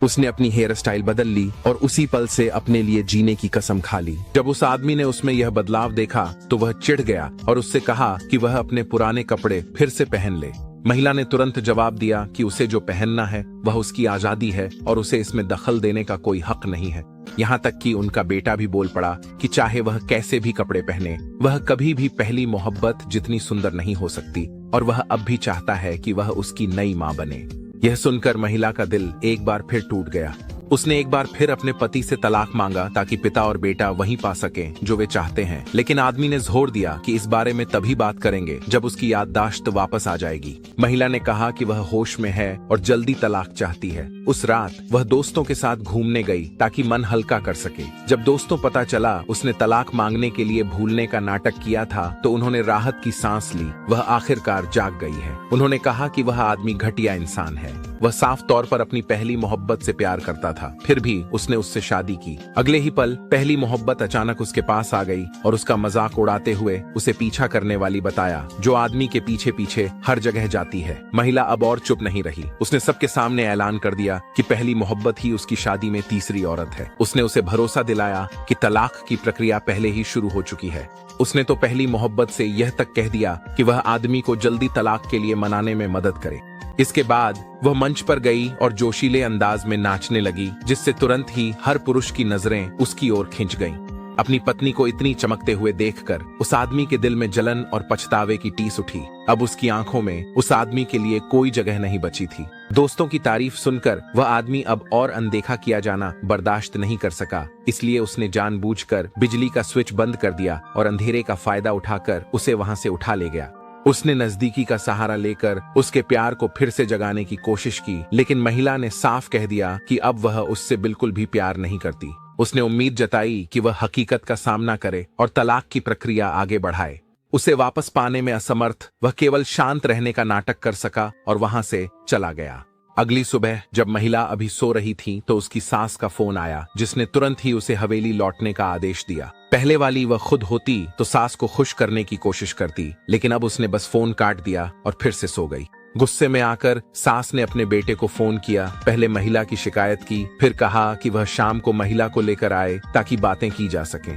उसने अपनी hair style बदल ली और उसी पल से अपने लिए जीने की कसम खा ली। जब उस आदमी ने उसमें यह बदलाव देखा तो वह चिढ़ गया और उससे कहा कि वह अपने पुराने कपड़े फिर से पहन ले। महिला ने तुरंत जवाब दिया कि उसे जो पहनना है वह उसकी आजादी है और उसे इसमें दखल देने का कोई हक नहीं है। यहाँ तक कि उनका बेटा भी बोल पड़ा कि चाहे वह कैसे भी कपड़े पहने, वह कभी भी पहली मोहब्बत जितनी सुंदर नहीं हो सकती और वह अब भी चाहता है कि वह उसकी नई माँ बने। यह सुनकर महिला का दिल एक बार फिर टूट गया। उसने एक बार फिर अपने पति से तलाक मांगा ताकि पिता और बेटा वही पा सकें जो वे चाहते हैं, लेकिन आदमी ने जोर दिया कि इस बारे में तभी बात करेंगे जब उसकी याददाश्त वापस आ जाएगी। महिला ने कहा कि वह होश में है और जल्दी तलाक चाहती है। उस रात वह दोस्तों के साथ घूमने गई ताकि मन हल्का कर सके। जब दोस्तों पता चला उसने तलाक मांगने के लिए भूलने का नाटक किया था तो उन्होंने राहत की सांस ली। वह आखिरकार जाग गई है। उन्होंने कहा कि वह आदमी घटिया इंसान है। वह साफ तौर पर अपनी पहली मोहब्बत से प्यार करता था, फिर भी उसने उससे शादी की। अगले ही पल पहली मोहब्बत अचानक उसके पास आ गई और उसका मजाक उड़ाते हुए उसे पीछा करने वाली बताया, जो आदमी के पीछे पीछे हर जगह जाती है। महिला अब और चुप नहीं रही। उसने सबके सामने ऐलान कर दिया कि पहली मोहब्बत ही उसकी शादी में तीसरी औरत है। उसने उसे भरोसा दिलाया कि तलाक की प्रक्रिया पहले ही शुरू हो चुकी है। उसने तो पहली मोहब्बत से यह तक कह दिया कि वह आदमी को जल्दी तलाक के लिए मनाने में मदद करे। इसके बाद वह मंच पर गई और जोशीले अंदाज में नाचने लगी, जिससे तुरंत ही हर पुरुष की नजरें उसकी ओर खिंच गईं। अपनी पत्नी को इतनी चमकते हुए देखकर उस आदमी के दिल में जलन और पछतावे की टीस उठी। अब उसकी आंखों में उस आदमी के लिए कोई जगह नहीं बची थी। दोस्तों की तारीफ सुनकर वह आदमी अब और अनदेखा किया जाना बर्दाश्त नहीं कर सका, इसलिए उसने जानबूझकर बिजली का स्विच बंद कर दिया और अंधेरे का फायदा उठाकर उसे वहां से उठा ले गया। उसने नजदीकी का सहारा लेकर उसके प्यार को फिर से जगाने की कोशिश की, लेकिन महिला ने साफ कह दिया कि अब वह उससे बिल्कुल भी प्यार नहीं करती। उसने उम्मीद जताई कि वह हकीकत का सामना करे और तलाक की प्रक्रिया आगे बढ़ाए। उसे वापस पाने में असमर्थ वह केवल शांत रहने का नाटक कर सका और वहां से चला गया। अगली सुबह जब महिला अभी सो रही थी तो उसकी सास का फोन आया, जिसने तुरंत ही उसे हवेली लौटने का आदेश दिया। पहले वाली वह खुद होती तो सास को खुश करने की कोशिश करती, लेकिन अब उसने बस फोन काट दिया और फिर से सो गई। गुस्से में आकर सास ने अपने बेटे को फोन किया। पहले महिला की शिकायत की, फिर कहा कि वह शाम को महिला को लेकर आए ताकि बातें की जा सकें।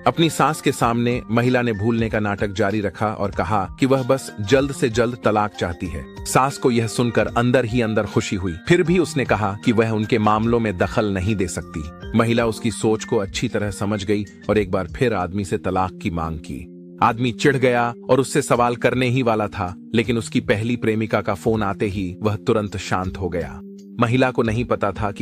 अपनी सास के सामने महिला ने भूलने का नाटक जारी रखा और कहा कि वह बस जल्द से जल्द तलाक चाहती है। सास को यह सुनकर अंदर ही अंदर खुशी हुई, फिर भी उसने कहा कि वह उनके मामलों में दखल नहीं दे सकती। महिला उसकी सोच को अच्छी तरह समझ गई और एक बार फिर आदमी से तलाक की मांग की। आदमी चिढ़ गया और उससे सवाल करने ही वाला था, लेकिन उसकी पहली प्रेमिका का फोन आते ही वह तुरंत शांत हो गया। महिला को नहीं पता था कि